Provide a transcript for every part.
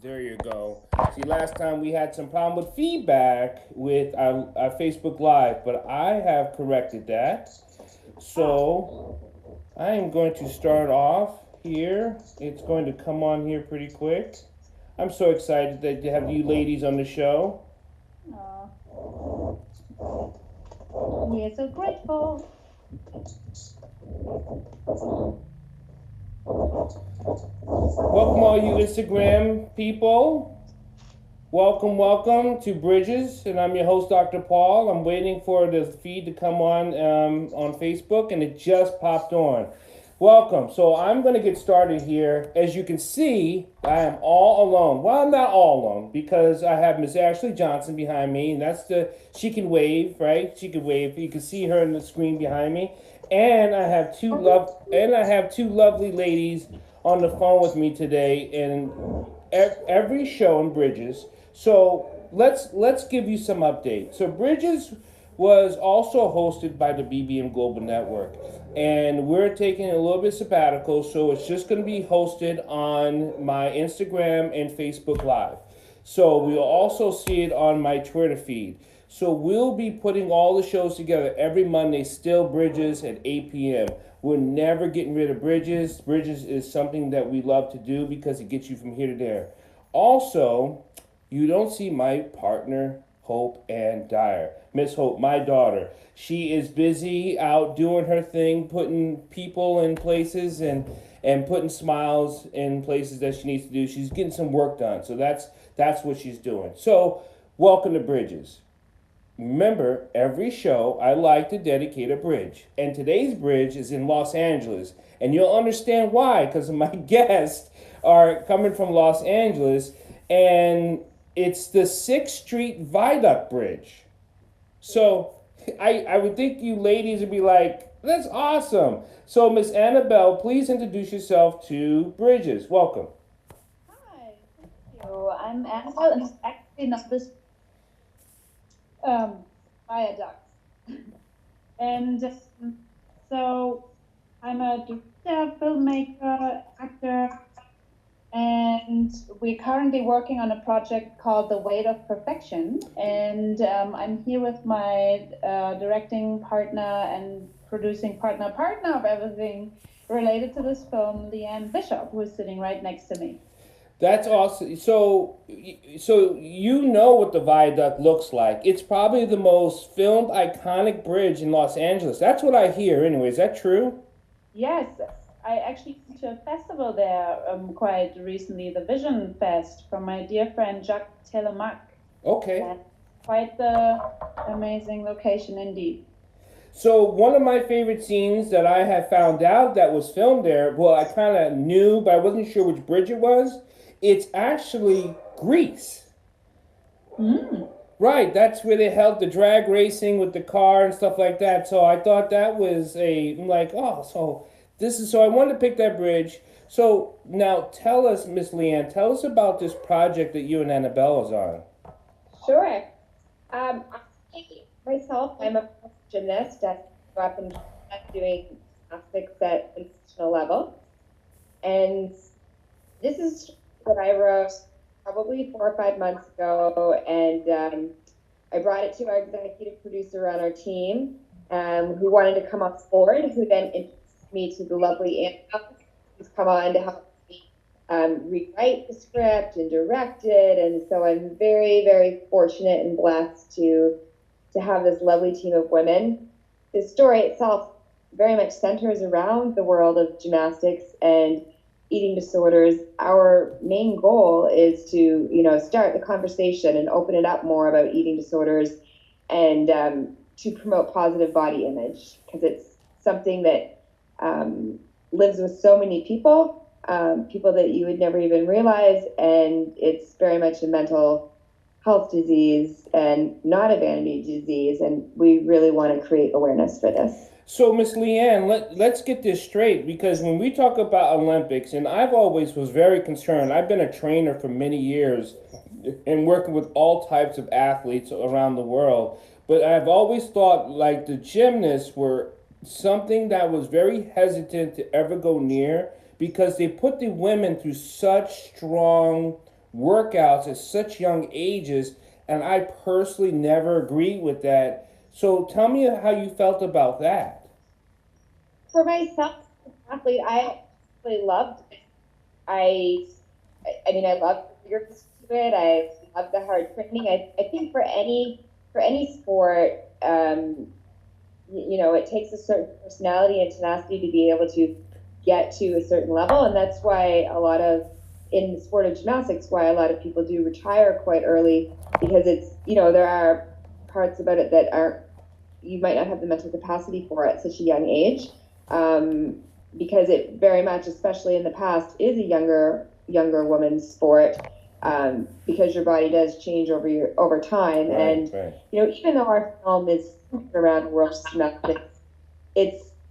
There you go. See, last time we had some problem with feedback with our Facebook Live, but I have corrected that. So I am going to start off here. It's going to come on here pretty quick. I'm so excited to have you ladies on the show. We're so grateful. Welcome all you Instagram people. Welcome to Bridges, and I'm your host, Dr. Paul. I'm waiting for the feed to come on Facebook, and it just popped on. Welcome. So I'm going to get started here. As you can see, I am all alone. Well, I'm not all alone because I have Miss Ashley Johnson behind me, and she can wave, right? She can wave. You can see her on the screen behind me. And I have two lovely ladies on the phone with me today in every show in Bridges. So let's give you some updates. So Bridges was also hosted by the BBM Global Network, and we're taking a little bit sabbatical, so it's just going to be hosted on my Instagram and Facebook Live. So we'll also see it on my Twitter feed. So we'll be putting all the shows together every Monday, still Bridges at 8 p.m. We're never getting rid of Bridges. Bridges is something that we love to do because it gets you from here to there. Also, you don't see my partner, Hope and Dyer. Miss Hope, my daughter. She is busy out doing her thing, putting people in places and putting smiles in places that she needs to do. She's getting some work done. So that's what she's doing. So welcome to Bridges. Remember, every show I like to dedicate a bridge. And today's bridge is in Los Angeles. And you'll understand why, because my guests are coming from Los Angeles. And it's the 6th Street Viaduct Bridge. So I would think you ladies would be like, that's awesome. So Miss Anabelle, please introduce yourself to Bridges. Welcome. Hi, thank you. I'm Anabelle, and it's actually not this viaduct. And so I'm a director, filmmaker, actor, and we're currently working on a project called The Weight of Perfection. And I'm here with my directing partner and producing partner of everything related to this film, Leanne Bishop, who is sitting right next to me. That's awesome. So you know what the viaduct looks like. It's probably the most filmed iconic bridge in Los Angeles. That's what I hear anyway. Is that true? Yes, I actually went to a festival there quite recently, the Vision Fest, from my dear friend Jacques Telemaque. Okay. And quite the amazing location indeed. So one of my favorite scenes that I have found out that was filmed there, well, I kind of knew, but I wasn't sure which bridge it was. It's actually Grease. Right, that's where they held the drag racing with the car and stuff like that. So I thought that was I'm like, oh, so I wanted to pick that bridge. So now tell us, Miss Leanne, tell us about this project that you and Anabelle is on. Sure. Myself, I'm a gymnast. I grew up in doing gymnastics at international level. And this is that I wrote probably 4 or 5 months ago, and I brought it to our executive producer on our team, who wanted to come on board, who then introduced me to the lovely Annabelle, who's come on to help me rewrite the script and direct it. And so I'm very, very fortunate and blessed to have this lovely team of women. The story itself very much centers around the world of gymnastics and eating disorders. Our main goal is to, start the conversation and open it up more about eating disorders and to promote positive body image, because it's something that lives with so many people that you would never even realize, and it's very much a mental health disease and not a vanity disease, and we really want to create awareness for this. So, Miss Leanne, let's get this straight, because when we talk about Olympics, and I've always was very concerned, I've been a trainer for many years and working with all types of athletes around the world, but I've always thought like the gymnasts were something that was very hesitant to ever go near, because they put the women through such strong workouts at such young ages, and I personally never agreed with that. So tell me how you felt about that. For myself, as an athlete, I really loved it. I mean, I love the rigors to it. I love the hard training. I think for any sport, you know, it takes a certain personality and tenacity to be able to get to a certain level, and that's why in the sport of gymnastics, why a lot of people do retire quite early, because it's, you know, there are parts about it that aren't, you might not have the mental capacity for at such a young age, because it very much, especially in the past, is a younger woman's sport, because your body does change over time. Right, and right. You know, even though our film is around world gymnastics,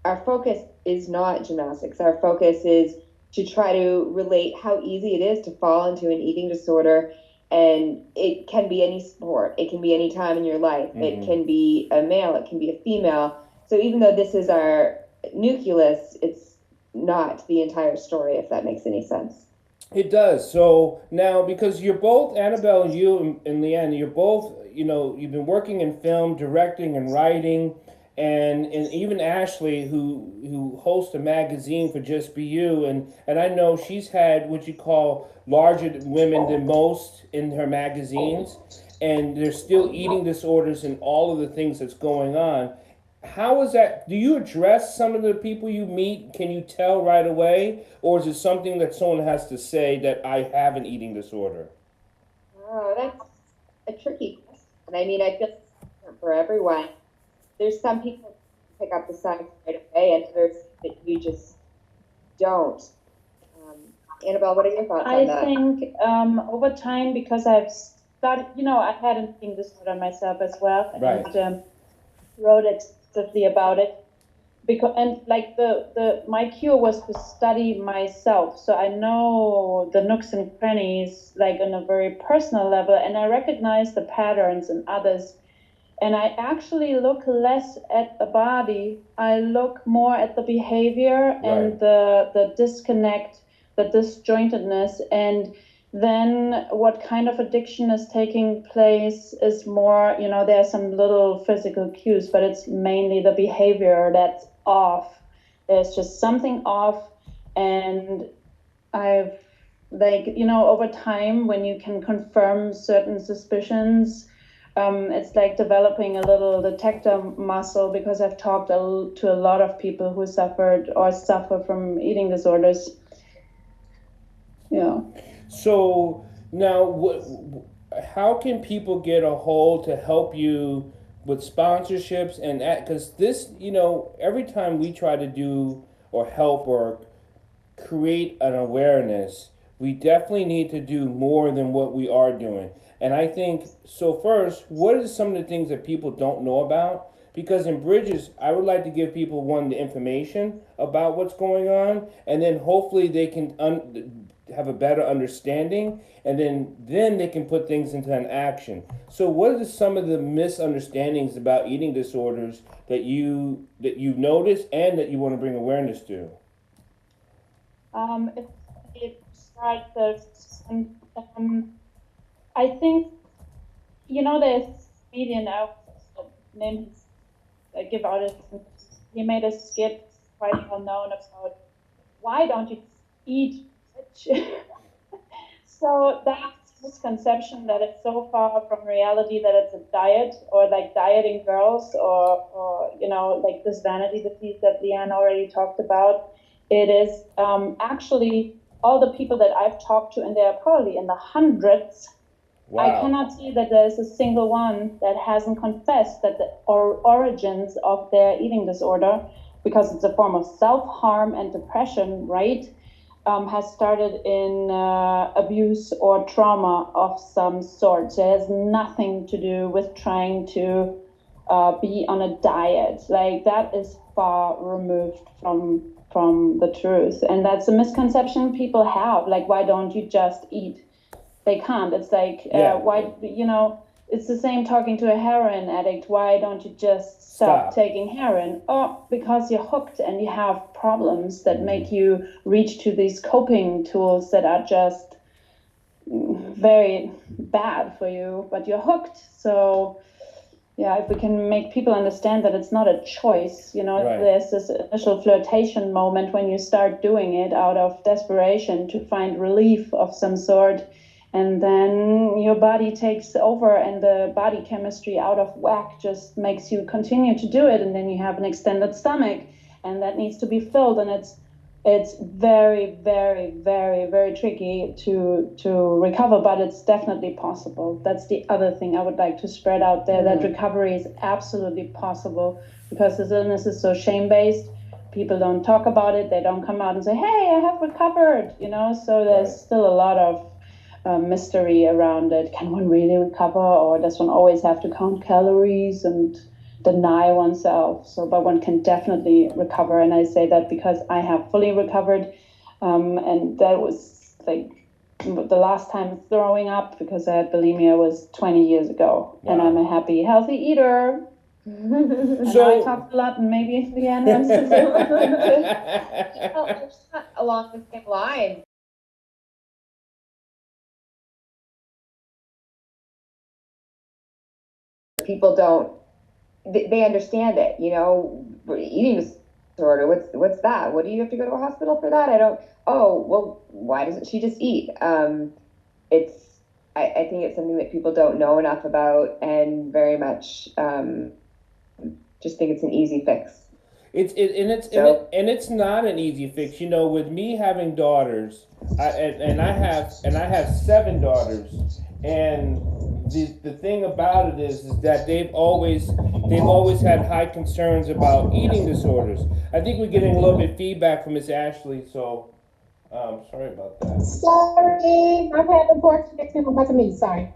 our focus is not gymnastics. Our focus is to try to relate how easy it is to fall into an eating disorder. And it can be any sport. It can be any time in your life. Mm-hmm. It can be a male. It can be a female. So even though this is our nucleus, it's not the entire story, if that makes any sense. It does. So now, because you're both, Anabelle and you and Leighton, you're both, you know, you've been working in film, directing and writing, and even Ashley, who hosts a magazine for Just Be You, and I know she's had what you call larger women than most in her magazines, and there's still eating disorders and all of the things that's going on. How is that? Do you address some of the people you meet? Can you tell right away? Or is it something that someone has to say that I have an eating disorder? Oh, that's a tricky question. I mean, I feel it's different for everyone. There's some people who pick up the signs right away, and others that you just don't. Anabelle, what are your thoughts on that? I think over time, because I've started, you know, I had an eating disorder myself as well, right. And wrote extensively about it. Because, and like my cure was to study myself, so I know the nooks and crannies like on a very personal level, and I recognize the patterns in others. And I actually look less at the body. I look more at the behavior and the disconnect, the disjointedness, and then what kind of addiction is taking place is more, you know, there are some little physical cues, but it's mainly the behavior that's off. There's just something off. And I've, like, you know, over time, when you can confirm certain suspicions, it's like developing a little detector muscle, because I've talked to a lot of people who suffered or suffer from eating disorders. Yeah. So now, how can people get a hold to help you with sponsorships and that? Because this, you know, every time we try to do or help or create an awareness, we definitely need to do more than what we are doing. And I think, so first, what are some of the things that people don't know about? Because in Bridges, I would like to give people, one, the information about what's going on, and then hopefully they can have a better understanding, and then they can put things into an action. So what are some of the misunderstandings about eating disorders that you notice and that you want to bring awareness to? It starts, I think, you know, there's a comedian out named, give out it. He made a skit quite well known about why don't you eat rich? So that's a misconception that it's so far from reality that it's a diet, or like dieting girls, or you know, like this vanity disease that Leighton already talked about. It is actually all the people that I've talked to, and they are probably in the hundreds. Wow. I cannot see that there's a single one that hasn't confessed that the origins of their eating disorder, because it's a form of self-harm and depression, right, has started in abuse or trauma of some sort. So it has nothing to do with trying to be on a diet. Like, that is far removed from the truth. And that's a misconception people have. Like, why don't you just eat? They can't. It's like, why, you know, it's the same talking to a heroin addict. Why don't you just stop taking heroin? Oh, because you're hooked and you have problems that make you reach to these coping tools that are just very bad for you, but you're hooked. So yeah, if we can make people understand that it's not a choice, Right. There's this initial flirtation moment when you start doing it out of desperation to find relief of some sort. And then your body takes over and the body chemistry out of whack just makes you continue to do it. And then you have an extended stomach and that needs to be filled. And it's very, very, very, very tricky to recover, but it's definitely possible. That's the other thing I would like to spread out there, that recovery is absolutely possible, because this illness is so shame-based. People don't talk about it. They don't come out and say, hey, I have recovered, so there's still a lot of mystery around it. Can one really recover, or does one always have to count calories and deny oneself? So, but one can definitely recover, and I say that because I have fully recovered, and that was like the last time throwing up because I had bulimia was 20 years ago. Wow. And I'm a happy, healthy eater. So I talked a lot, and maybe Leanne wants to say along the same line. People don't, they understand it, eating disorder, what's that? What do you have to go to a hospital for that? Oh, well, why doesn't she just eat? I think it's something that people don't know enough about, and very much just think it's an easy fix. It's not an easy fix. With me having daughters, I have 7 daughters, and the thing about it is that they've always had high concerns about eating disorders. I think we're getting a little bit feedback from Miss Ashley, so sorry about that. Sorry, I've had the Portuguese people to me. Sorry.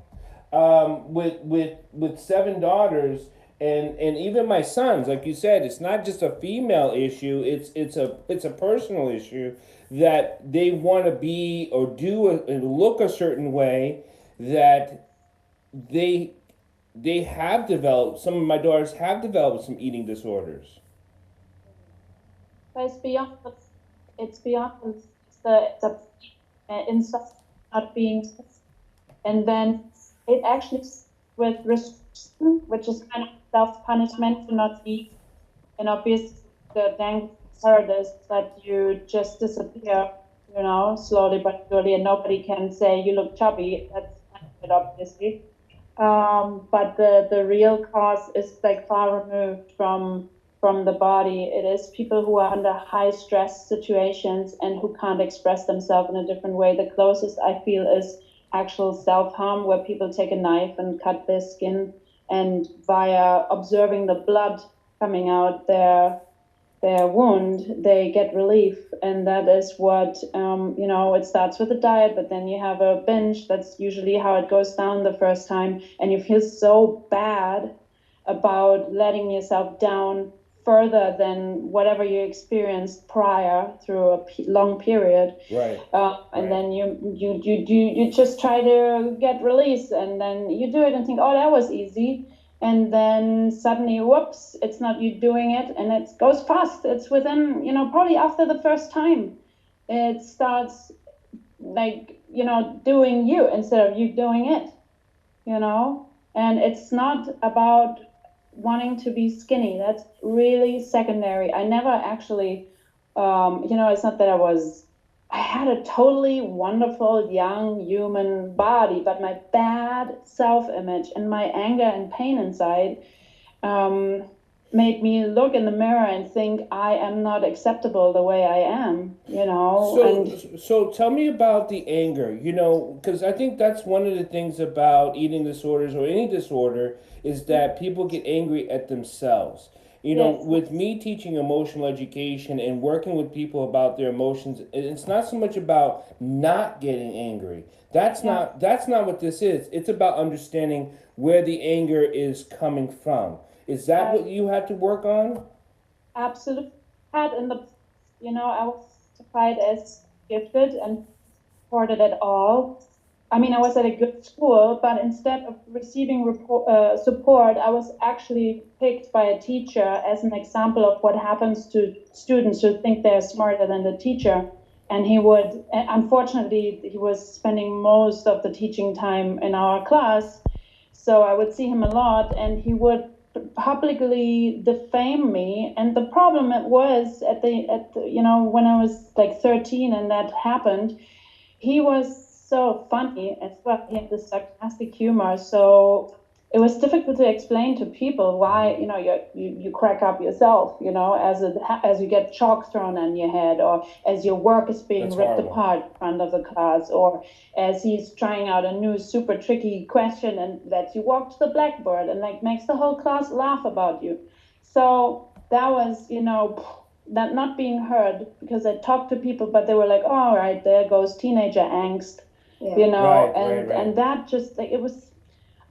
With 7 daughters. And even my sons, like you said, it's not just a female issue. It's a personal issue that they want to be or do and look a certain way, that they have developed. Some of my daughters have developed some eating disorders. But it's beyond the insult not being, and then it actually with restriction, which is kind of self-punishment to not eat, and obviously the dang is that you just disappear, slowly but surely, and nobody can say you look chubby. That's it, obviously. But the real cause is like far removed from the body. It is people who are under high stress situations and who can't express themselves in a different way. The closest I feel is actual self-harm, where people take a knife and cut their skin, and via observing the blood coming out their wound, they get relief. And that is what, it starts with a diet, but then you have a binge. That's usually how it goes down the first time. And you feel so bad about letting yourself down further than whatever you experienced prior through a long period. Right. And then you just try to get release, and then you do it and think, oh, that was easy. And then suddenly, whoops, it's not you doing it, and it goes fast. It's within, probably after the first time, it starts like, doing you instead of you doing it, and it's not about wanting to be skinny. That's really secondary. I never actually, it's not that I had a totally wonderful young human body, but my bad self-image and my anger and pain inside made me look in the mirror and think I am not acceptable the way I am, So tell me about the anger, because I think that's one of the things about eating disorders or any disorder, is that people get angry at themselves. Yes. With me teaching emotional education and working with people about their emotions, it's not so much about not getting angry. That's not what this is. It's about understanding where the anger is coming from. Is that what you had to work on? Absolutely. I was certified as gifted and supported at all. I mean, I was at a good school, but instead of receiving support, I was actually picked by a teacher as an example of what happens to students who think they're smarter than the teacher. And he would, unfortunately, he was spending most of the teaching time in our class. So I would see him a lot, and he would publicly defame me. And the problem it was at the when I was like 13 and that happened, he was so funny as well. He had this sarcastic humor. So it was difficult to explain to people why you crack up yourself, as you get chalk thrown on your head, or as your work is being ripped apart in front of the class, or as he's trying out a new super tricky question and lets you walk to the blackboard and like makes the whole class laugh about you. So that was that not being heard, because I talked to people, but they were like, oh, all right, there goes teenager angst, and that just like it was.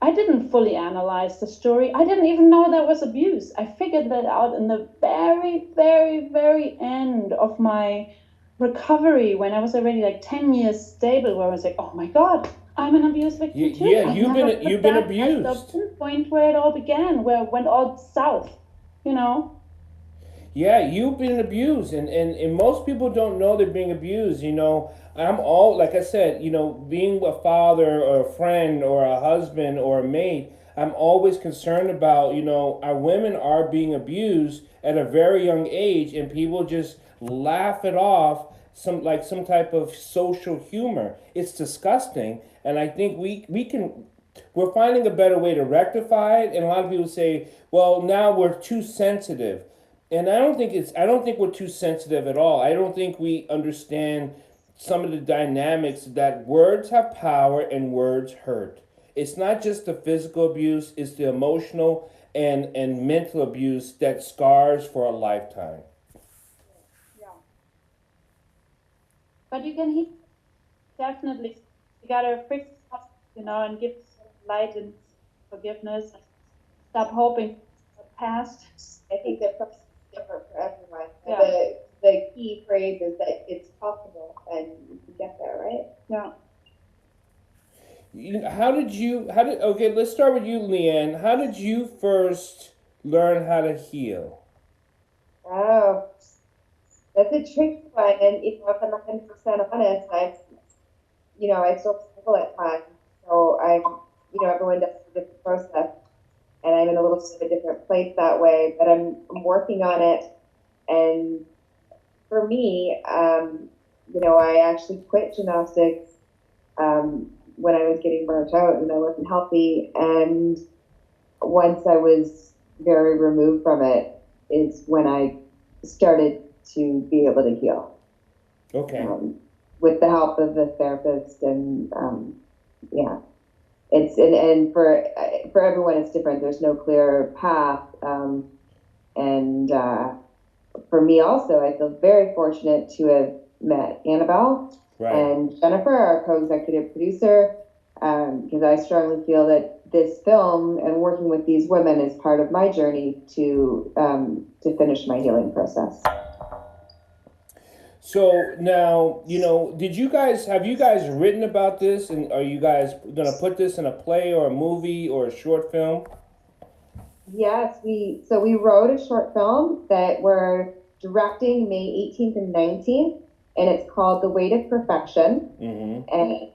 I didn't fully analyze the story. I didn't even know that was abuse. I figured that out in the very, very, very end of my recovery, when I was already like 10 years stable, where I was like, oh my God, I'm an abuse victim too. Yeah, you've been abused. At the point where it all began, where it went all south, Yeah, you've been abused, and most people don't know they're being abused. I'm all, like I said, being a father or a friend or a husband or a mate, I'm always concerned about, our women are being abused at a very young age, and people just laugh it off some type of social humor. It's disgusting, and I think we're finding a better way to rectify it. And a lot of people say, well, now we're too sensitive. And I don't think we're too sensitive at all. I don't think we understand some of the dynamics that words have power and words hurt. It's not just the physical abuse, it's the emotional and mental abuse that scars for a lifetime. Yeah. But definitely, you gotta fix up, and give light and forgiveness. Stop hoping for the past. I think that's different for everyone. Yeah. The key phrase is that it's possible and you can get there, right? Yeah. Okay, let's start with you, Leanne. How did you first learn how to heal? Oh, that's a tricky one. And if I'm 100% honest, I still struggle at times. So everyone does a different process, and I'm in a little bit of a different place that way, but I'm working on it. And for me, I actually quit gymnastics when I was getting burnt out and I wasn't healthy. And once I was very removed from it is when I started to be able to heal. Okay. With the help of the therapist, and it's and for everyone it's different. There's no clear path, and for me also, I feel very fortunate to have met Anabelle and Jennifer, our co-executive producer, because I strongly feel that this film and working with these women is part of my journey to finish my healing process. So now, have you guys written about this, and are you guys going to put this in a play or a movie or a short film? Yes, we wrote a short film that we're directing May 18th and 19th, and it's called The Way to Perfection. Mm-hmm.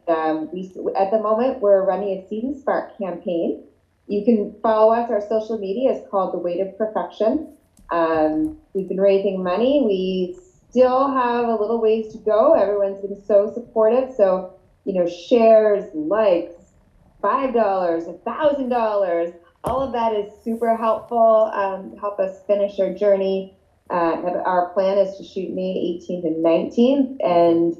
And we at the moment we're running a Seed and Spark campaign. You can follow us. Our social media is called The Way to Perfection. We've been raising money. We still have a little ways to go. Everyone's been so supportive. So shares, likes, $5, $1,000. All of that is super helpful, help us finish our journey. Our plan is to shoot May 18th and 19th. And,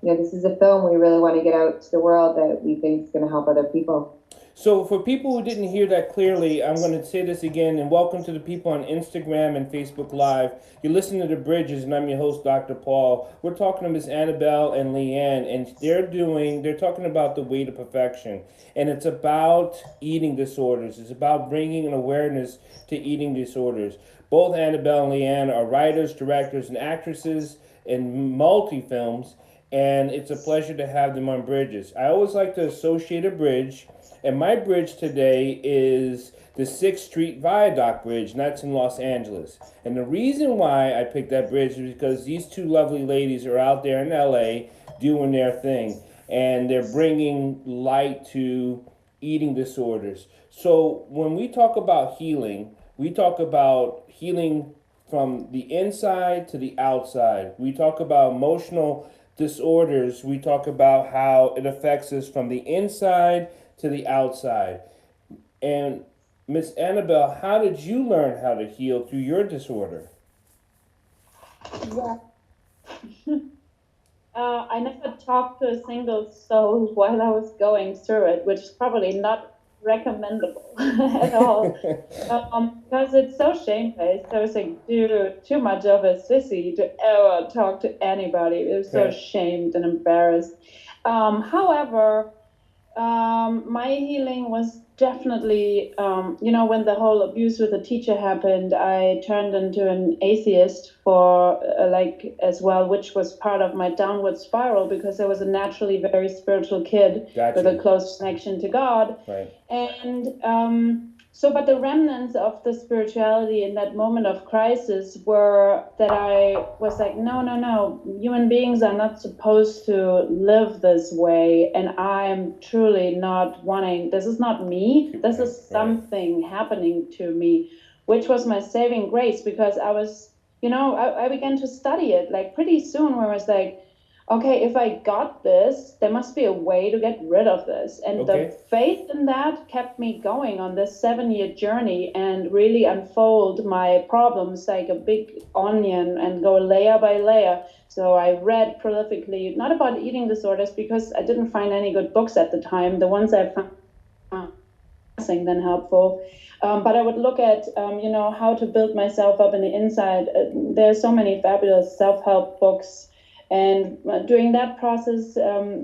this is a film we really want to get out to the world that we think is going to help other people. So for people who didn't hear that clearly, I'm going to say this again, and welcome to the people on Instagram and Facebook Live. You're listening to The Bridges, and I'm your host, Dr. Paul. We're talking to Miss Anabelle and Leanne, and they're talking about The Way to Perfection. And it's about eating disorders. It's about bringing an awareness to eating disorders. Both Anabelle and Leanne are writers, directors, and actresses in multi-films. and it's a pleasure to have them on Bridges. I always like to associate a bridge, and my bridge today is the 6th Street Viaduct Bridge, and that's in Los Angeles. And the reason why I picked that bridge is because these two lovely ladies are out there in LA doing their thing, and they're bringing light to eating disorders. So when we talk about healing, we talk about healing from the inside to the outside. We talk about emotional disorders. We talk about how it affects us from the inside to the outside. And Miss Anabelle, how did you learn how to heal through your disorder? Yeah. I never talked to a single soul while I was going through it, which is probably not recommendable at all, because it's so shame-based. I was like, dude, too much of a sissy to ever talk to anybody. I was so ashamed and embarrassed. However, my healing was definitely, when the whole abuse with the teacher happened, I turned into an atheist for as well, which was part of my downward spiral because I was a naturally very spiritual kid with a close connection to God. Right. And but the remnants of the spirituality in that moment of crisis were that I was like, no, human beings are not supposed to live this way. And I'm truly not wanting, this is not me. This is something happening to me, which was my saving grace because I was, I began to study it like pretty soon where I was like, okay, if I got this, there must be a way to get rid of this. And the faith in that kept me going on this 7-year journey and really unfold my problems like a big onion and go layer by layer. So I read prolifically, not about eating disorders because I didn't find any good books at the time. The ones I found then helpful. But I would look at, how to build myself up in the inside. There's so many fabulous self-help books. And during that process, I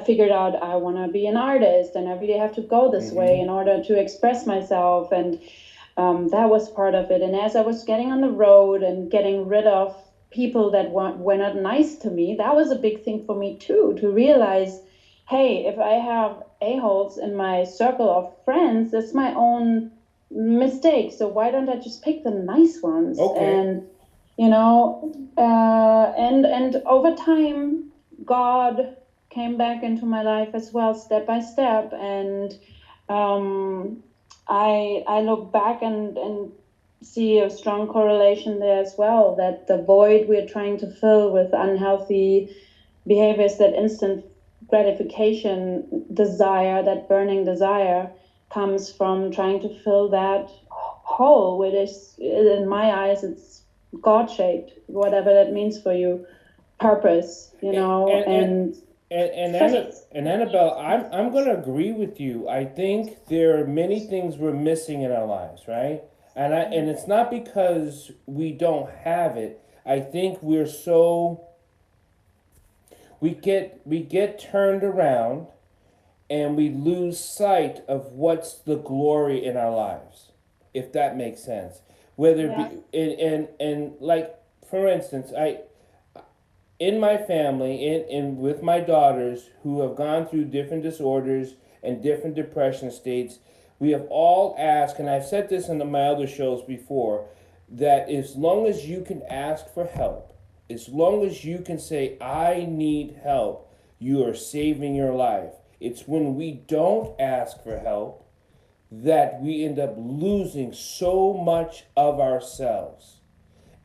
figured out I want to be an artist and I really have to go this way in order to express myself. And that was part of it. And as I was getting on the road and getting rid of people that were not nice to me, that was a big thing for me too, to realize, hey, if I have a-holes in my circle of friends, that's my own mistake. So why don't I just pick the nice ones? And and over time, God came back into my life as well, step by step. And I look back and see a strong correlation there as well, that the void we're trying to fill with unhealthy behaviors, that instant gratification desire, that burning desire, comes from trying to fill that hole, which is, in my eyes, it's God-shaped, whatever that means for you, purpose, and Anabelle, I'm going to agree with you. I think there are many things we're missing in our lives, right? And it's not because we don't have it. I think we get turned around and we lose sight of what's the glory in our lives, if that makes sense. Whether it be and like, for instance, in my family, in with my daughters who have gone through different disorders and different depression states, we have all asked, and I've said this in my other shows before, that as long as you can ask for help, as long as you can say, I need help, you are saving your life. It's when we don't ask for help that we end up losing so much of ourselves.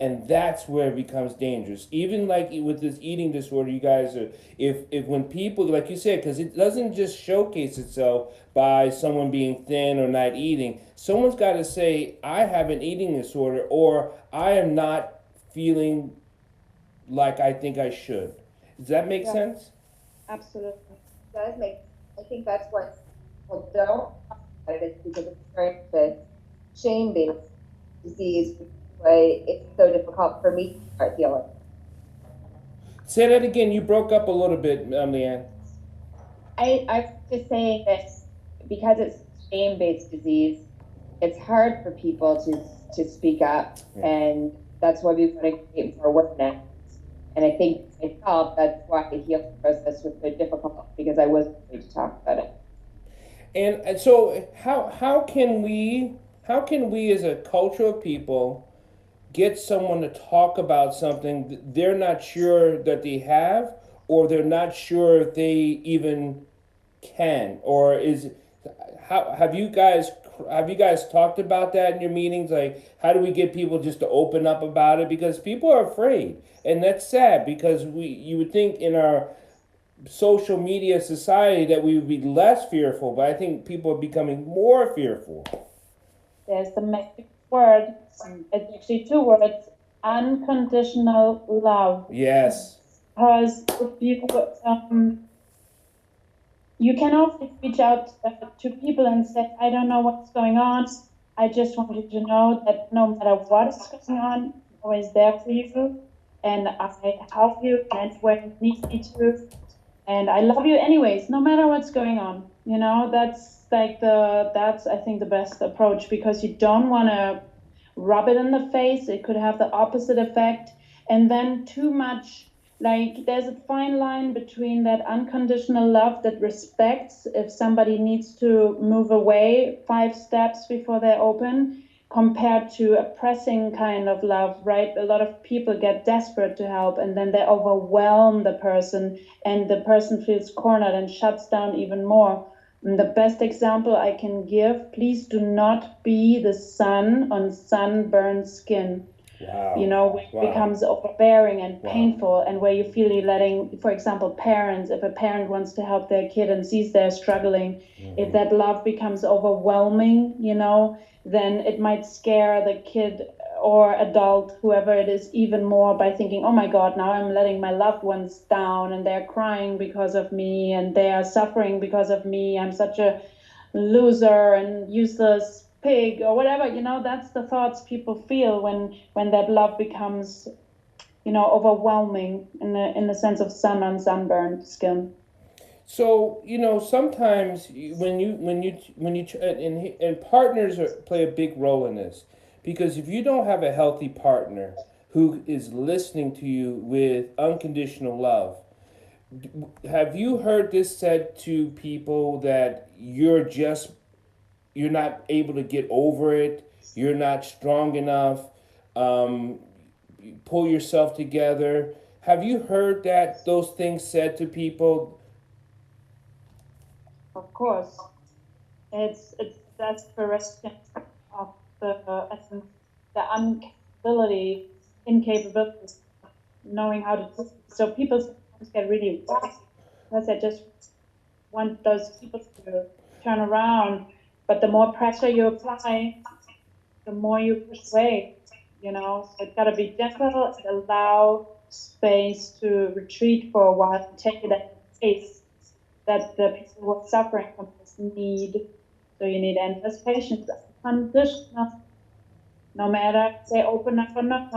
And that's where it becomes dangerous. Even like with this eating disorder, you guys are, if when people, like you said, because it doesn't just showcase itself by someone being thin or not eating. Someone's got to say, I have an eating disorder, or I am not feeling like I think I should. Does that make sense? Absolutely. It does make, I think that's what people don't talk about it, because it's very the shame-based disease. Why it's so difficult for me to start healing. Say that again. You broke up a little bit, Leanne. I'm just saying that because it's shame-based disease, it's hard for people to speak up, and that's why we want to create more awareness And I think myself, that's why the healing process was so difficult, because I wasn't ready to talk about it. And so how can we as a culture of people get someone to talk about something that they're not sure that they have, or they're not sure if they even can, or is how have you guys talked about that in your meetings? Like, how do we get people just to open up about it? Because people are afraid, and that's sad, because you would think in our social media society that we would be less fearful, but I think people are becoming more fearful. There's the magic word. It's actually two words: unconditional love. Yes. Because if you can always reach out to people and say, I don't know what's going on. I just want you to know that no matter what is going on, I'm always there for you, and I help you in any way you need me to. And I love you anyways, no matter what's going on. That's I think the best approach, because you don't want to rub it in the face. It could have the opposite effect. And then too much, like, there's a fine line between that unconditional love that respects if somebody needs to move away 5 steps before they're open, compared to a pressing kind of love, right? A lot of people get desperate to help, and then they overwhelm the person, and the person feels cornered and shuts down even more. And the best example I can give: please do not be the sun on sunburned skin. Wow. Where it becomes overbearing and painful, and where you feel you're letting, for example, parents, if a parent wants to help their kid and sees they're struggling, if that love becomes overwhelming, then it might scare the kid or adult, whoever it is, even more, by thinking, oh my God, now I'm letting my loved ones down, and they're crying because of me, and they are suffering because of me. I'm such a loser and useless pig, or whatever. That's the thoughts people feel when that love becomes overwhelming, in the sense of sun on sunburned skin. So sometimes and partners play a big role in this, because if you don't have a healthy partner who is listening to you with unconditional love, have you heard this said to people, that you're not able to get over it, you're not strong enough, pull yourself together? Have you heard those things said to people? Of course, it's desperation of essence, the incapability of knowing how to do it. So people sometimes get really worried, because they just want those people to turn around. But the more pressure you apply, the more you push away. So it's got to be gentle and allow space to retreat for a while, and take it at pace that the people who are suffering from this need. So you need endless patience, unconditional, no matter if they open up or not.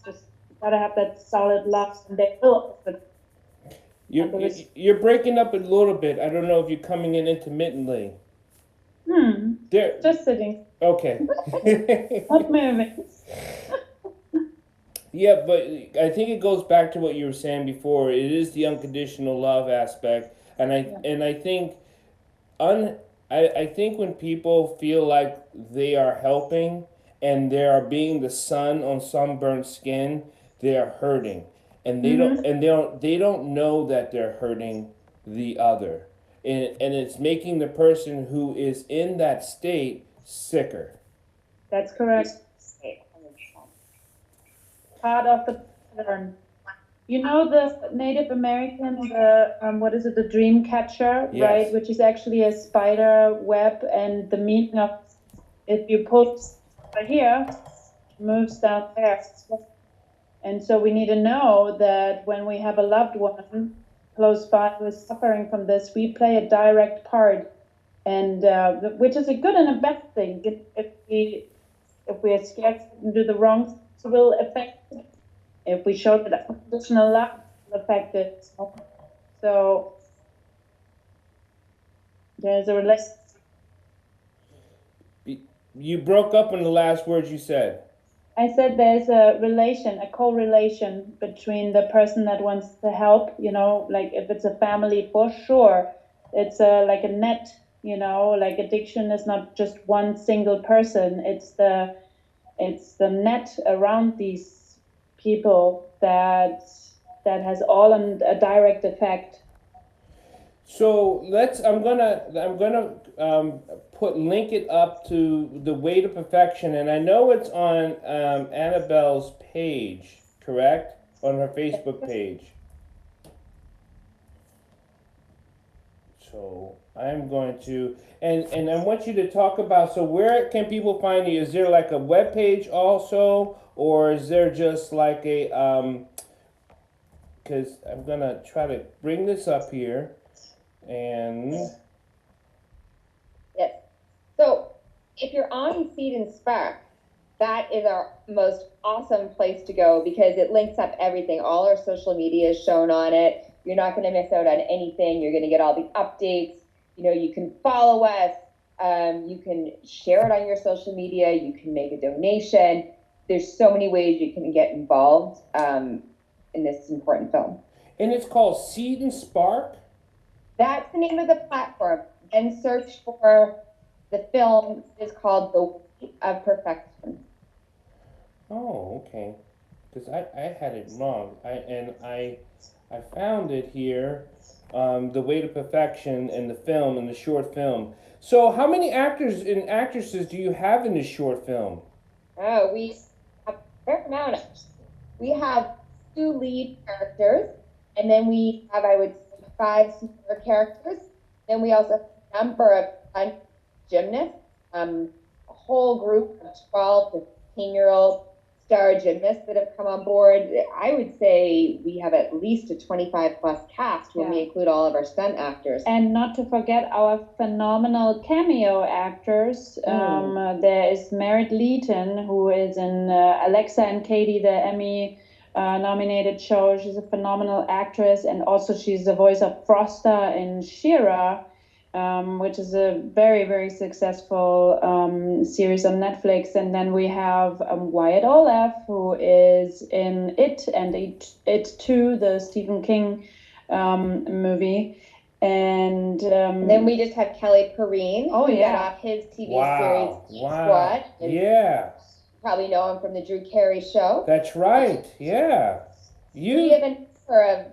Just gotta have that solid love, and they will open. You're breaking up a little bit. I don't know if you're coming in intermittently. Just sitting. Okay. Not moving. Yeah, but I think it goes back to what you were saying before. It is the unconditional love aspect, and I think I think when people feel like they are helping and they are being the sun on sunburned skin, they are hurting, and they don't know that they're hurting the other, and it's making the person who is in that state sicker. That's correct. Part of the pattern. The Native American, what is it, the dream catcher, Yes. right? Which is actually a spider web, and the meaning of, if you pull over here, it moves down there. And so we need to know that when we have a loved one close by who is suffering from this, we play a direct part, and which is a good and a bad thing. If we are scared to do the wrong thing, it will affect it. If we show that unconditional love, it will affect it. So there's a relationship. You broke up in the last words you said. I said there's a relation, a correlation between the person that wants to help, like if it's a family, for sure, it's like a net, like addiction is not just one single person. It's the net around these people that has all a direct effect. So I'm gonna link it up to the Way to Perfection, and I know it's on Annabelle's page, correct? On her Facebook page. So I'm going to, and I want you to talk about, so where can people find you? Is there like a web page also, or is there just like a, because I'm gonna try to bring this up here, and Yes. So if you're on Seed and Spark, that is our most awesome place to go because it links up everything. All our social media is shown on it. You're not going to miss out on anything. You're going to get all the updates. You can follow us. You can share it on your social media. You can make a donation. There's so many ways you can get involved in this important film. And it's called Seed and Spark? That's the name of the platform. And search for the film. It's called The Way of Perfection. Oh, okay. Because I had it wrong. I found it here, The Way to Perfection in the film, in the short film. So how many actors and actresses do you have in this short film? Oh, we have a fair amount. We have 2 lead characters, and then we have, I would say, 5 smaller characters. Then we also have a number of gymnasts, a whole group of 12 to 15-year-old star gymnasts that have come on board. I would say we have at least a 25 plus cast when we include all of our stunt actors. And not to forget our phenomenal cameo actors. There is Leighton, who is in Alexa and Katie, the Emmy nominated show. She's a phenomenal actress, and also she's the voice of Frosta in She-Ra, which is a very, very successful series on Netflix. And then we have Wyatt Olaf, who is in It and It 2, the Stephen King movie. And then we just have Kelly Perrine. Oh, yeah. Got off his TV series, Squad. Yeah. Probably know him from the Drew Carey show. That's right. Yeah. We have a number of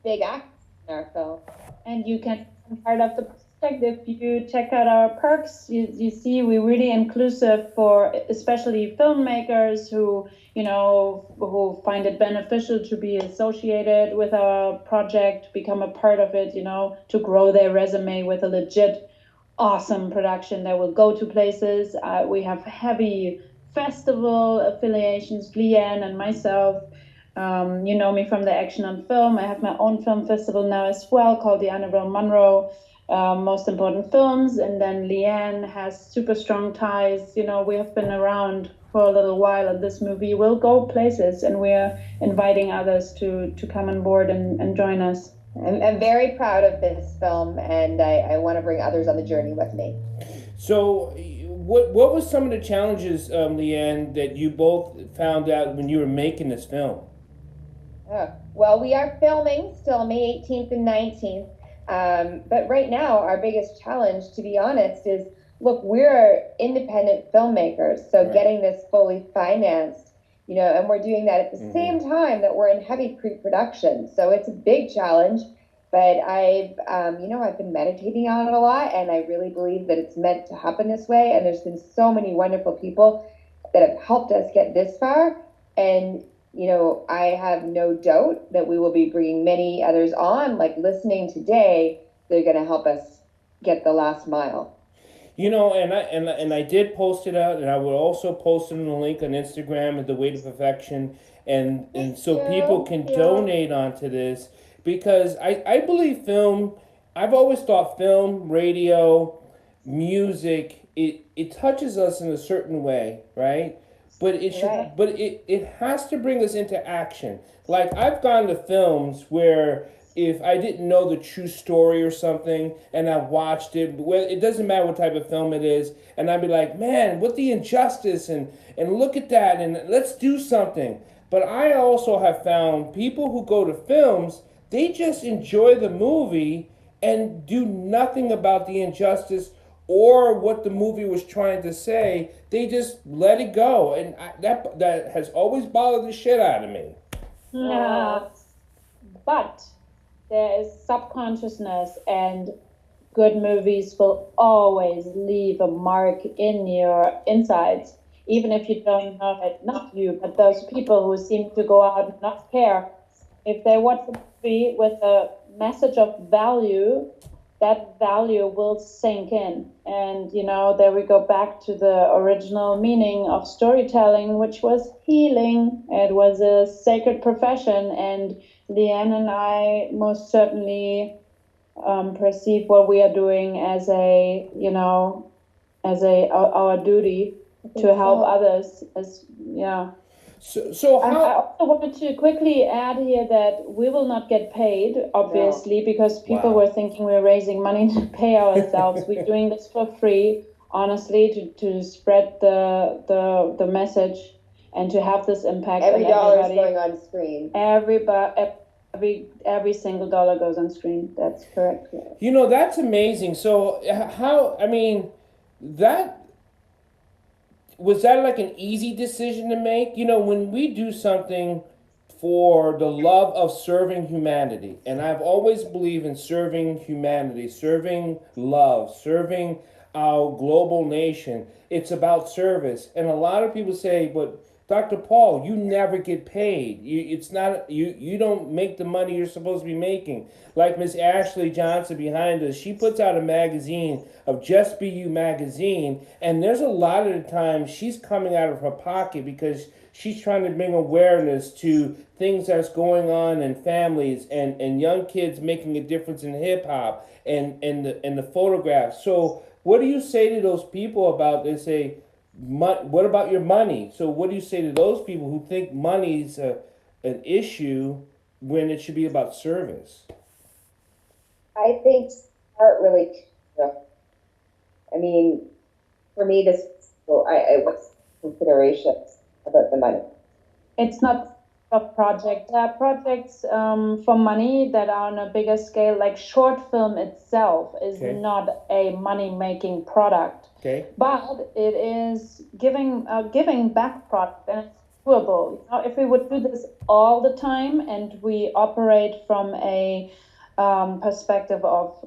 big actors in our film. And you can be part of the project if you check out our perks. You see we're really inclusive for especially filmmakers who find it beneficial to be associated with our project, become a part of it, to grow their resume with a legit awesome production that will go to places. We have heavy festival affiliations. Leanne and myself, you know me from the Action on Film. I have my own film festival now as well called the Anabelle Munro Most Important Films. And then Leanne has super strong ties. We have been around for a little while, and this movie will go places, and we're inviting others to come on board and join us. I'm very proud of this film, and I want to bring others on the journey with me. So what was some of the challenges, Leanne, that you both found out when you were making this film? Well, we are filming still May 18th and 19th. But right now, our biggest challenge, to be honest, is, look, we're independent filmmakers. So getting this fully financed, and we're doing that at the same time that we're in heavy pre-production. So it's a big challenge. But I've been meditating on it a lot, and I really believe that it's meant to happen this way. And there's been so many wonderful people that have helped us get this far. And, I have no doubt that we will be bringing many others on, like listening today. They're going to help us get the last mile. And I did post it out, and I will also post it in the link on Instagram at The Way to Perfection, and so people can donate onto this. Because I believe film, I've always thought film, radio, music, it touches us in a certain way, right? But it has to bring us into action. Like, I've gone to films where if I didn't know the true story or something and I watched it, well, it doesn't matter what type of film it is, and I'd be like, man, what the injustice, and look at that, and let's do something. But I also have found people who go to films, they just enjoy the movie and do nothing about the injustice or what the movie was trying to say. They just let it go, and that has always bothered the shit out of me. But there is subconsciousness, and good movies will always leave a mark in your insides, even if you don't know it. Not you, but those people who seem to go out and not care. If they watch a movie with a message of value, that value will sink in. And, there we go back to the original meaning of storytelling, which was healing. It was a sacred profession. And Leanne and I most certainly perceive what we are doing as our duty to help others. So how? I also wanted to quickly add here that we will not get paid, obviously, because people were thinking we're raising money to pay ourselves. We're doing this for free, honestly, to spread the message and to have this impact. Every dollar is going on screen. Every single dollar goes on screen. That's correct. That's amazing. So was that like an easy decision to make? When we do something for the love of serving humanity, and I've always believed in serving humanity, serving love, serving our global nation, it's about service. And a lot of people say, but Dr. Paul, you never get paid. You don't make the money you're supposed to be making. Like Miss Ashley Johnson behind us, she puts out a magazine of Just Be You magazine, and there's a lot of the time she's coming out of her pocket because she's trying to bring awareness to things that's going on in families and young kids making a difference in hip hop and the photographs. So what do you say to those people about they say, what about your money? So what do you say to those people who think money's an issue when it should be about service? I think art really, for me, it was considerations about the money. It's not a project. There are projects for money that are on a bigger scale, like short film itself is not a money-making product. Okay. But it is giving back product, and it's doable. If we would do this all the time and we operate from a perspective of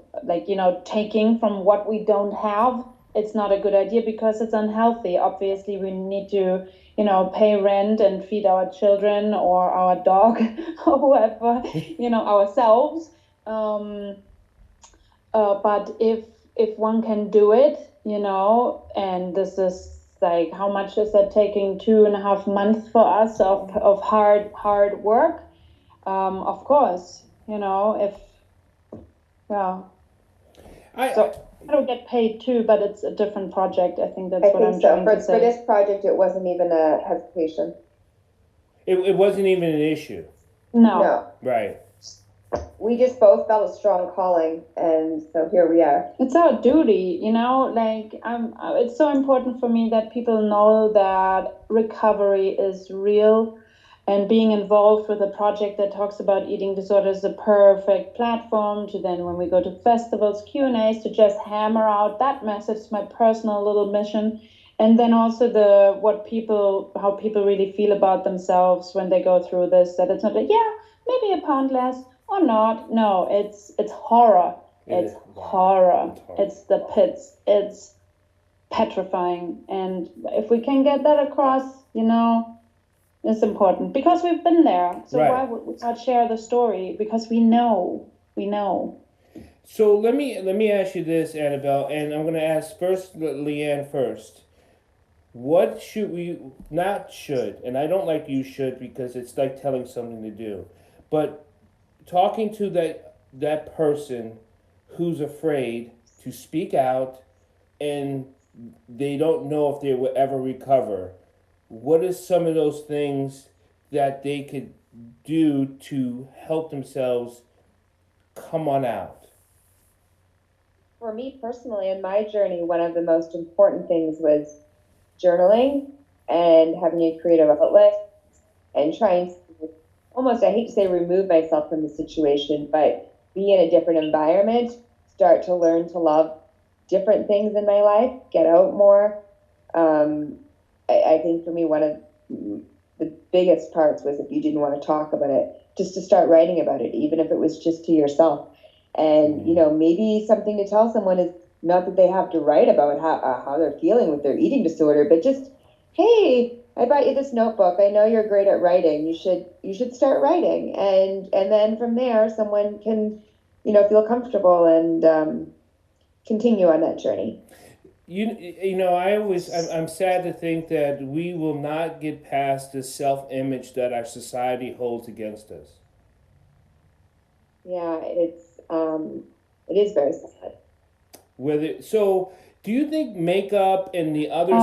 taking from what we don't have, it's not a good idea because it's unhealthy. Obviously, we need to pay rent and feed our children or our dog or whoever, ourselves. But if one can do it, and this is like, how much is that taking? 2.5 months for us of hard work. Of course, I don't get paid too, but it's a different project. I think that's what I'm trying to say. For this project, it wasn't even a hesitation. It wasn't even an issue. No. Right. We just both felt a strong calling, and so here we are. It's our duty, it's so important for me that people know that recovery is real, and being involved with a project that talks about eating disorders is a perfect platform to then, when we go to festivals, Q&As, to just hammer out that message, my personal little mission. And then also how people really feel about themselves when they go through this, that it's not like, maybe a pound less or not. No, it's horror. It's horror. It's the pits. It's petrifying. And if we can get that across, it's important because we've been there. So why would we not share the story? Because we know. So let me ask you this, Anabelle, and I'm going to ask first Leanne first. What should we not should, and I don't like you should because it's like telling something to do, but talking to that person who's afraid to speak out and they don't know if they will ever recover. What is some of those things that they could do to help themselves come on out? For me personally, in my journey, one of the most important things was journaling and having a creative outlet and trying to almost, I hate to say remove myself from the situation, but be in a different environment, start to learn to love different things in my life, get out more. I think for me, one of the biggest parts was if you didn't want to talk about it, just to start writing about it, even if it was just to yourself. And, you know, maybe something to tell someone is not that they have to write about how they're feeling with their eating disorder, but just, hey, I bought you this notebook. I know you're great at writing. You should start writing. And then from there, someone can, you know, feel comfortable and continue on that journey. You know, I'm sad to think that we will not get past the self-image that our society holds against us. Yeah, it is very sad. Do you think makeup and the others?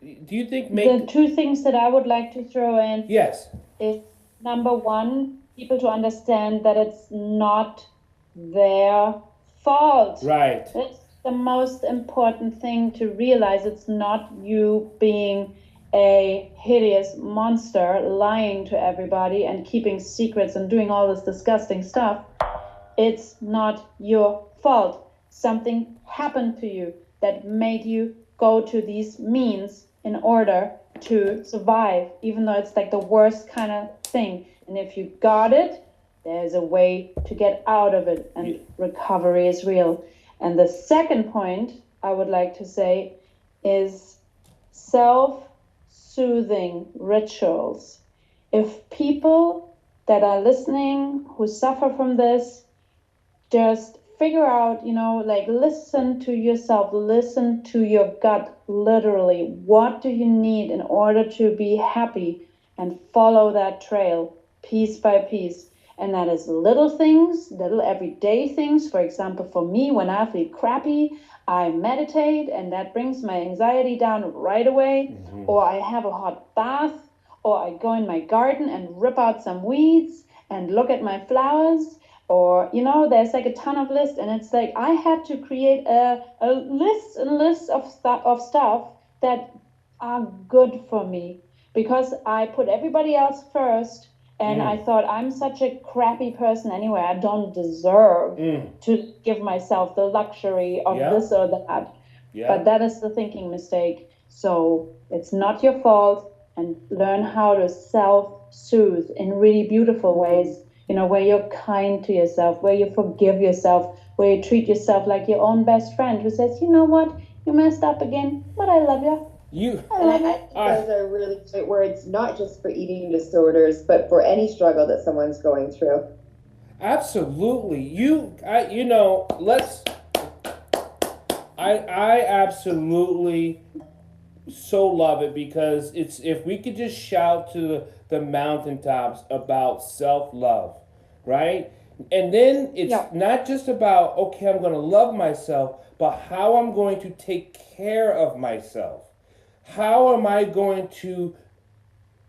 Do you think the two things that I would like to throw in? Yes. Is number one, people to understand that it's not their fault. Right. It's the most important thing to realize. It's not you being a hideous monster lying to everybody and keeping secrets and doing all this disgusting stuff. It's not your fault. Something happened to you that made you go to these means in order to survive, even though it's like the worst kind of thing. And if you got it, there's a way to get out of it, and recovery is real. And the second point I would like to say is self-soothing rituals. If people that are listening who suffer from this, just figure out, you know, like listen to yourself, listen to your gut, literally. What do you need in order to be happy? And follow that trail piece by piece. And that is little things, little everyday things. For example, for me, when I feel crappy, I meditate and that brings my anxiety down right away. Mm-hmm. Or I have a hot bath, or I go in my garden and rip out some weeds and look at my flowers. Or, you know, there's like a ton of lists, and it's like I had to create a list of stuff that are good for me, because I put everybody else first, and I thought I'm such a crappy person anyway. I don't deserve to give myself the luxury of this or that. Yeah. But that is the thinking mistake. So it's not your fault, and learn how to self-soothe in really beautiful ways. You know, where you're kind to yourself, where you forgive yourself, where you treat yourself like your own best friend who says, you know what, you messed up again, but I love you. I think those are really great words, not just for eating disorders, but for any struggle that someone's going through. Absolutely. I absolutely so love it, because it's, if we could just shout to the mountaintops about self-love, right? And then it's not just about, okay, I'm going to love myself, but how I'm going to take care of myself. How am I going to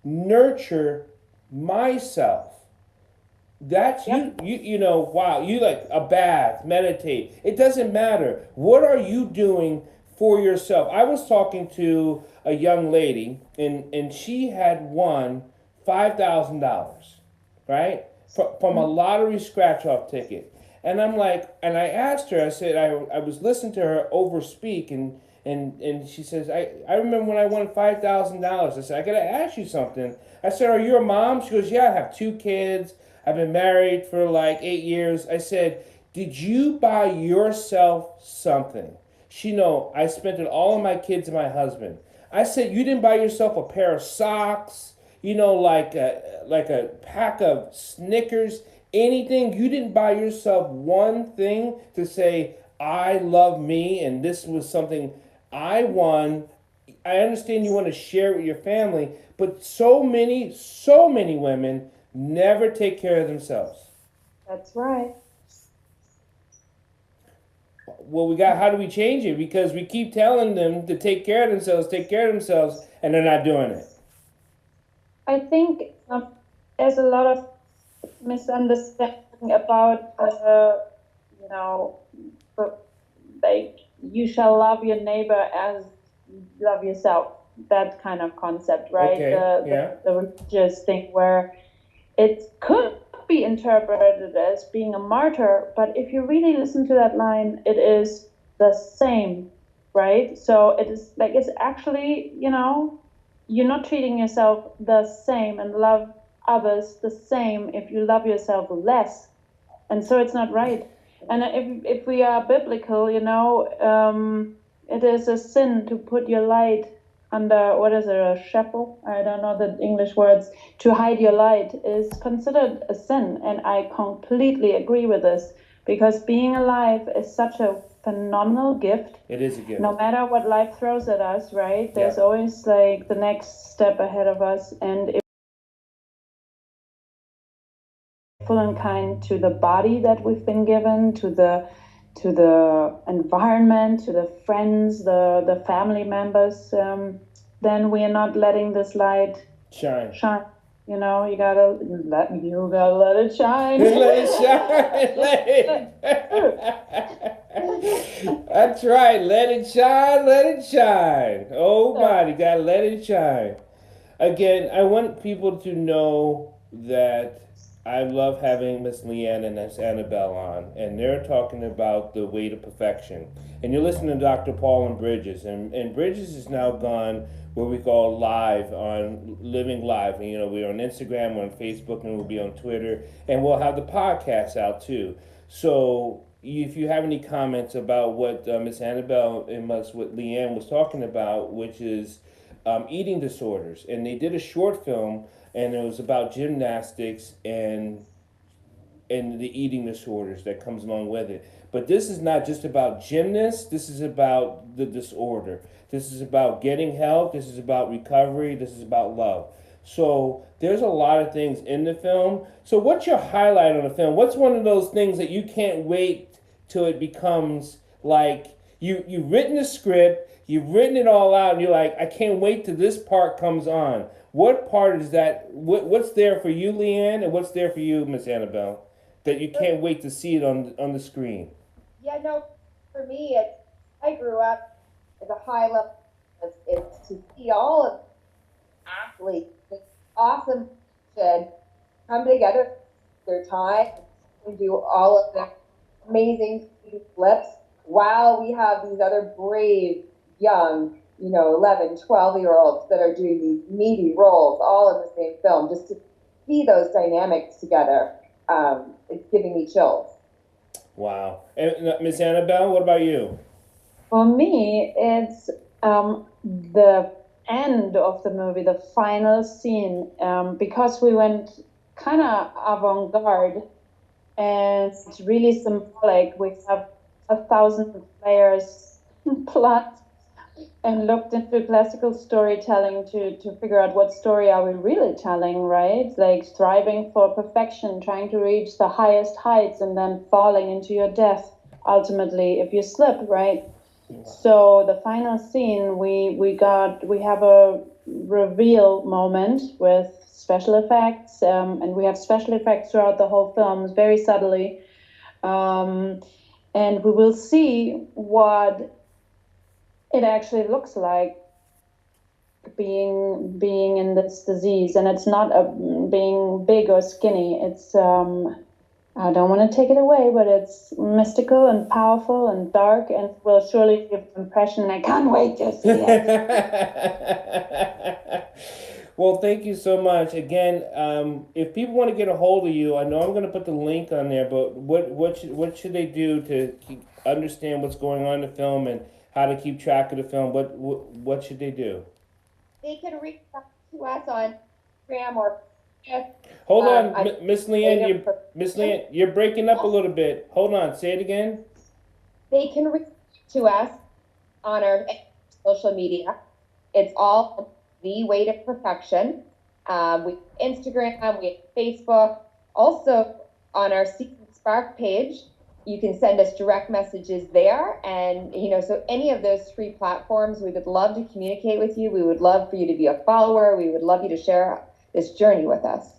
nurture myself? That's you know, wow, you like a bath, meditate. It doesn't matter. What are you doing for yourself? I was talking to a young lady, and she had won $5,000, right? From a lottery scratch-off ticket. And I'm like, and I asked her, I said, I was listening to her overspeak, and she says, I remember when I won $5,000. I said, I gotta ask you something. I said, are you a mom? She goes, yeah, I have 2 kids. I've been married for like 8 years. I said, did you buy yourself something? She know, I spent it all on my kids and my husband. I said, you didn't buy yourself a pair of socks, you know, like a pack of Snickers, anything? You didn't buy yourself one thing to say, I love me, and this was something I won. I understand you want to share it with your family, but so many women never take care of themselves. That's right. Well, how do we change it? Because we keep telling them to take care of themselves, and they're not doing it. I think there's a lot of misunderstanding about, you know, like you shall love your neighbor as you love yourself. That kind of concept, right? Okay, the religious thing where it could be interpreted as being a martyr, but if you really listen to that line, it is the same, right? So it is like, it's actually, you know, you're not treating yourself the same and love others the same if you love yourself less. And so it's not right. And if we are biblical, you know, it is a sin to put your light under, what is it, a shephel? I don't know the English words. To hide your light is considered a sin. And I completely agree with this, because being alive is such a phenomenal gift. it is a gift. No matter what life throws at us, right? There's Yeah. always like the next step ahead of us. And if full and kind to the body that we've been given, to the environment, to the friends, the family members, then we are not letting this light Shine. You know, you gotta let it shine. Let it shine. Let it. That's right. Let it shine. Let it shine. Oh my, you gotta let it shine. Again, I want people to know that I love having Miss Leanne and Miss Anabelle on, and they're talking about the way to perfection. And you're listening to Dr. Paul and Bridges, and Bridges is now gone where we go live on Living Live. And, you know, we're on Instagram, we're on Facebook, and we'll be on Twitter, and we'll have the podcast out too. So if you have any comments about what Miss Anabelle and what Leanne was talking about, which is eating disorders, and they did a short film, and it was about gymnastics and the eating disorders that comes along with it. But this is not just about gymnasts. This is about the disorder. This is about getting help. This is about recovery. This is about love. So there's a lot of things in the film. So what's your highlight on the film? What's one of those things that you can't wait till it becomes like you've written the script, you've written it all out, and you're like, I can't wait till this part comes on. What part is that? What's there for you, Leanne, and what's there for you, Miss Anabelle, that you can't wait to see it on the screen? Yeah, no, for me, I grew up at a high level. It's to see all of athletes, this awesome should come together their time and do all of the amazing flips while we have these other brave young, you know, 11, 12-year-olds that are doing these meaty roles all in the same film. Just to see those dynamics together, it's giving me chills. Wow. And Miss Anabelle, what about you? For me, it's the end of the movie, the final scene, because we went kind of avant-garde, and it's really symbolic. We have 1,000 players plot and looked into classical storytelling to figure out what story are we really telling, right? Like striving for perfection, trying to reach the highest heights, and then falling into your death ultimately if you slip, right? So the final scene, we have a reveal moment with special effects, and we have special effects throughout the whole film, very subtly, and we will see what it actually looks like being in this disease. And it's not being big or skinny. It's I don't want to take it away, but it's mystical and powerful and dark, and will surely give impression. And I can't wait to see it. Well, thank you so much. Again, if people want to get a hold of you, I know I'm going to put the link on there, but what should they do to understand what's going on in the film and how to keep track of the film? What should they do? They can reach out to us on Instagram or Hold on, Miss Leanne, you're breaking up a little bit. Hold on, say it again. They can reach to us on our social media. It's all The Way to Perfection. We have Instagram, we have Facebook. Also on our Secret Spark page, you can send us direct messages there. And, you know, so any of those 3 platforms, we would love to communicate with you. We would love for you to be a follower. We would love you to share this journey with us.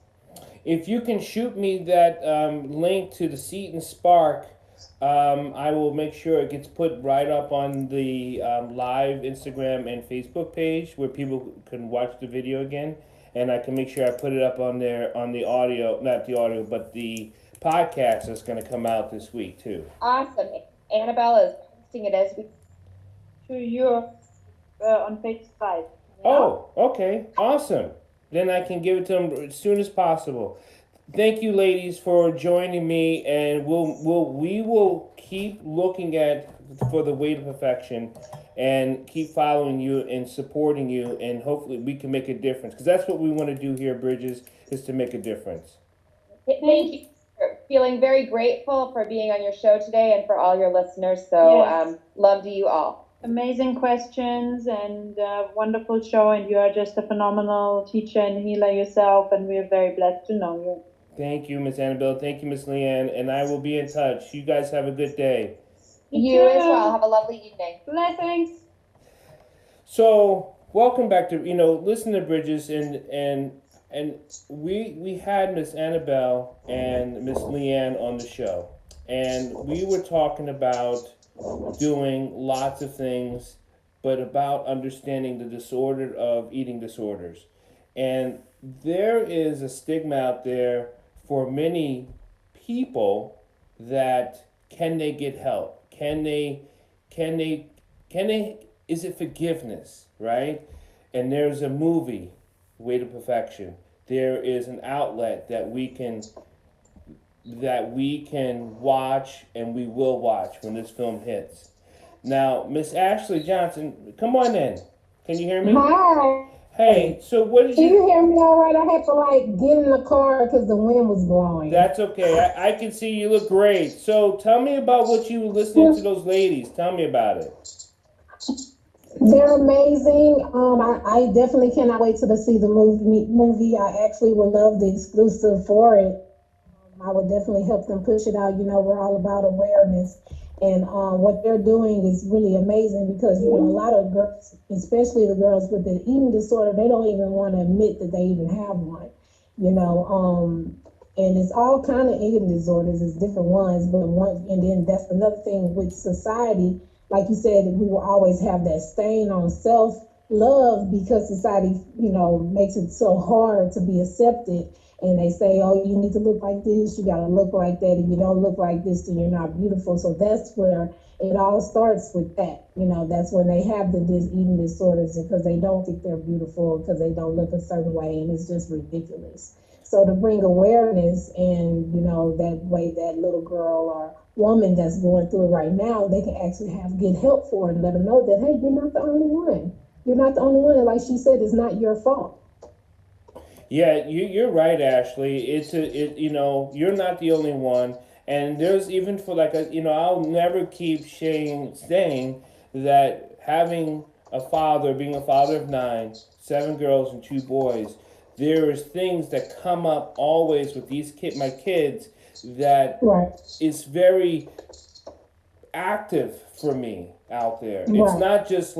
if you can shoot me that link to the Seat and Spark, I will make sure it gets put right up on the live Instagram and Facebook page where people can watch the video again. And I can make sure I put it up on there on the audio, not the audio, but the podcast that's going to come out this week too. Awesome. Anabelle is posting it as we. To you on page 5. Yeah? Oh, okay, awesome. Then I can give it to them as soon as possible. Thank you, ladies, for joining me, and we will keep looking at for the way to perfection, and keep following you and supporting you, and hopefully we can make a difference, because that's what we want to do here, Bridges, is to make a difference. Thank you. Feeling very grateful for being on your show today and for all your listeners. So Yes. love to you all. Amazing questions and wonderful show, and you are just a phenomenal teacher and healer yourself, and we are very blessed to know you. Thank you, Miss Anabelle. Thank you, Miss Leanne, and I will be in touch. You guys have a good day. You as well. Have a lovely evening. Blessings. So, welcome back to listen to Bridges, and we had Miss Anabelle and Miss Leanne on the show, and we were talking about doing lots of things, but about understanding the disorder of eating disorders. And there is a stigma out there for many people that can they get help? Can they, is it forgiveness, right? And there's a movie, Way to Perfection. There is an outlet that we can watch, and we will watch when this film hits. Now, Miss Ashley Johnson, come on in. Can you hear me? Hi. Hey, so what did Can you hear me all right? I had to get in the car because the wind was blowing. That's okay. I can see you look great. So tell me about what you were listening to those ladies. Tell me about it. They're amazing. I definitely cannot wait to see the movie. I actually would love the exclusive for it. I would definitely help them push it out. We're all about awareness. And what they're doing is really amazing because, a lot of girls, especially the girls with the eating disorder, they don't even want to admit that they even have one, and it's all kind of eating disorders. It's different ones, and then that's another thing with society. Like you said, we will always have that stain on self-love because society, makes it so hard to be accepted. And they say, oh, you need to look like this, you got to look like that. If you don't look like this, then you're not beautiful. So that's where it all starts with that. That's when they have these eating disorders because they don't think they're beautiful because they don't look a certain way. And it's just ridiculous. So to bring awareness and, that way that little girl or woman that's going through it right now, they can actually get help for it and let them know that, hey, you're not the only one. You're not the only one. And like she said, it's not your fault. Yeah, you're right, Ashley. You're not the only one, and there's even for I'll never keep saying that having being a father of 9, 7 girls and 2 boys, there is things that come up always with my kids that is very active for me out there. Right. It's not just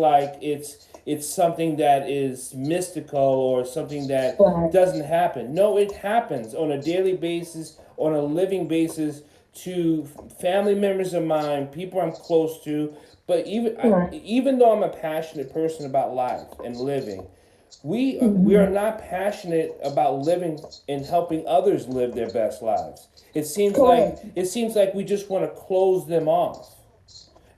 it's something that is mystical or something that doesn't happen. No, it happens on a daily basis, on a living basis to family members of mine, people I'm close to. But even though I'm a passionate person about life and living, we are not passionate about living and helping others live their best lives. It seems like we just want to close them off.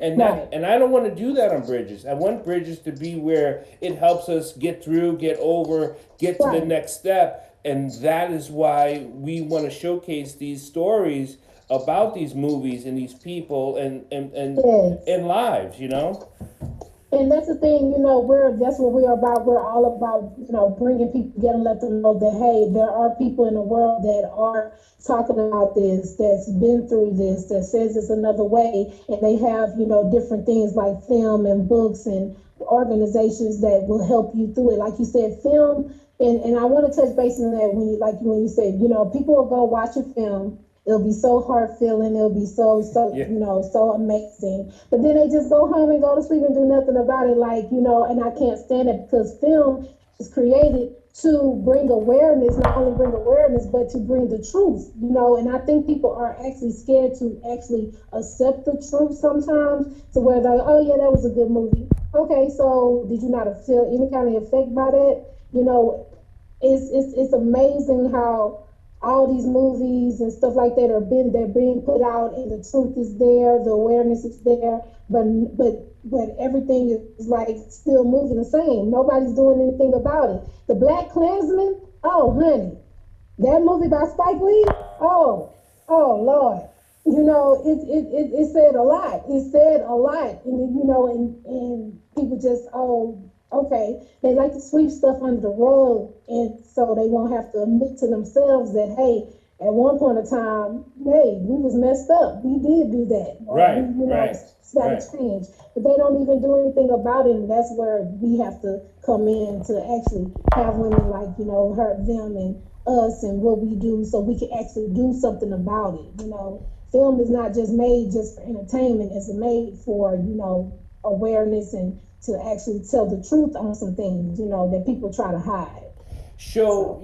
And I don't want to do that on Bridges. I want Bridges to be where it helps us get through, get over, get to the next step. And that is why we want to showcase these stories about these movies and these people and lives, And that's the thing, that's what we're about. We're all about, bringing people together and let them know that, hey, there are people in the world that are talking about this, that's been through this, that says it's another way. And they have, different things like film and books and organizations that will help you through it. Like you said, film, and I want to touch base on that when you said, people will go watch a film. It'll be so heart feeling. It'll be so so amazing. But then they just go home and go to sleep and do nothing about it. And I can't stand it because film is created to bring awareness, not only bring awareness, but to bring the truth, and I think people are actually scared to actually accept the truth sometimes, to where they're like, oh yeah, that was a good movie. Okay, so did you not feel any kind of effect by that? It's amazing how all these movies and stuff like that they're being put out, and the truth is there, the awareness is there, but everything is like still moving the same. Nobody's doing anything about it. The Black Klansman, oh honey, that movie by Spike Lee, oh Lord, it said a lot. It said a lot, and people just okay. They like to sweep stuff under the rug, and so they won't have to admit to themselves that, hey, at one point in time, hey, we was messed up. We did do that. Right, it's got to change. But they don't even do anything about it, and that's where we have to come in to actually have women like, hurt them and us and what we do, so we can actually do something about it. Film is not just made just for entertainment. It's made for, awareness and to actually tell the truth on some things, that people try to hide. So,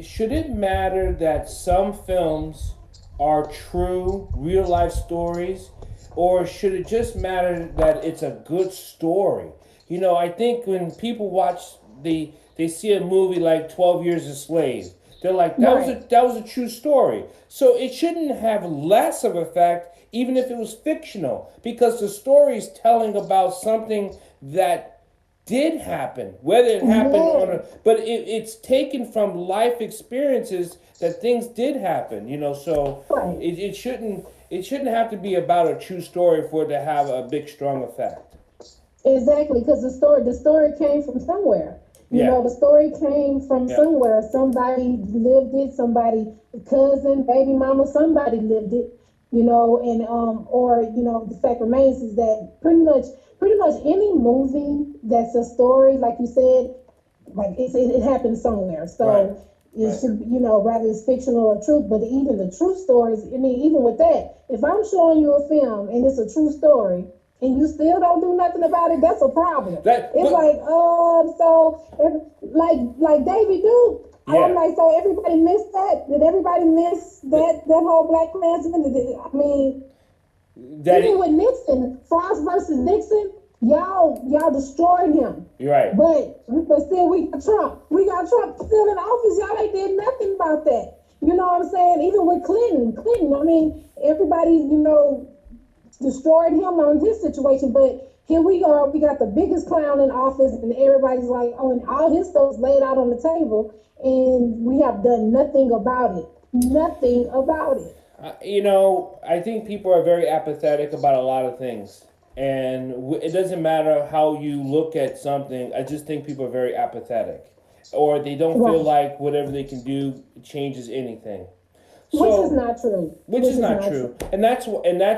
should it matter that some films are true, real life stories, or should it just matter that it's a good story? I think when people watch they see a movie like 12 Years a Slave, they're like, that was a true story. So it shouldn't have less of effect, even if it was fictional, because the story is telling about something that did happen, whether it happened or not, but it's taken from life experiences that things did happen, so it shouldn't have to be about a true story for it to have a big, strong effect. Exactly, because the story came from somewhere. The story came from somewhere. Somebody lived it, somebody, cousin, baby mama, somebody lived it, and or the fact remains is that pretty much any movie that's a story, like you said, like it happened somewhere. So it should, rather it's fictional or truth, but even the true stories, I mean, even with that, if I'm showing you a film and it's a true story, and you still don't do nothing about it, that's a problem. Like Davy Duke. Yeah. I'm like, so everybody missed that? Did everybody miss that whole Black Klansman? I mean, even with Nixon, Frost versus Nixon, y'all destroyed him. You're right. But still, we got Trump. We got Trump still in office. Y'all ain't did nothing about that. You know what I'm saying? Even with Clinton, I mean, everybody, destroyed him on his situation, but here we are, we got the biggest clown in office, and everybody's like, and all his stuff's laid out on the table, and we have done nothing about it. Nothing about it. I think people are very apathetic about a lot of things, and it doesn't matter how you look at something. I just think people are very apathetic, or they don't feel like whatever they can do changes anything. Which is not true. Which is not true. And that's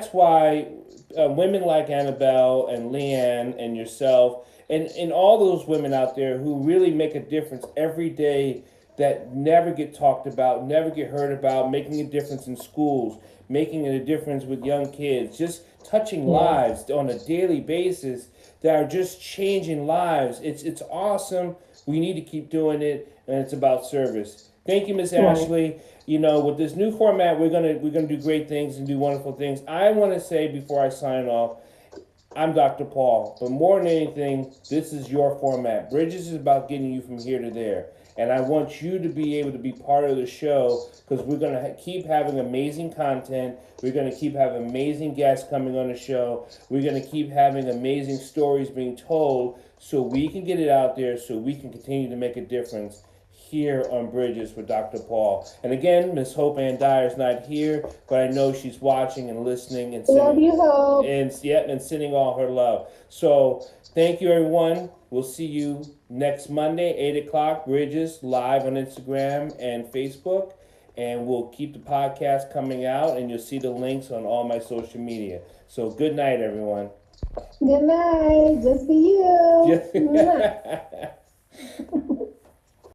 why women like Anabelle and Leanne and yourself and all those women out there who really make a difference every day, that never get talked about, never get heard about, making a difference in schools, making a difference with young kids, just touching lives on a daily basis that are just changing lives. It's awesome. We need to keep doing it, and it's about service. Thank you, Miss Ashley. With this new format, we're gonna do great things and do wonderful things. I want to say before I sign off, I'm Dr. Paul, but more than anything, this is your format. Bridges is about getting you from here to there, and I want you to be able to be part of the show, because we're gonna keep having amazing content. We're gonna keep having amazing guests coming on the show. We're gonna keep having amazing stories being told, so we can get it out there, so we can continue to make a difference here on Bridges with Dr. Paul. And again, Miss Hope Ann Dyer's not here, but I know she's watching and listening and sending, love you, Hope. and sending all her love. So thank you, everyone. We'll see you next Monday, 8 o'clock, Bridges, live on Instagram and Facebook. And we'll keep the podcast coming out, and you'll see the links on all my social media. So good night, everyone. Good night. Just be you.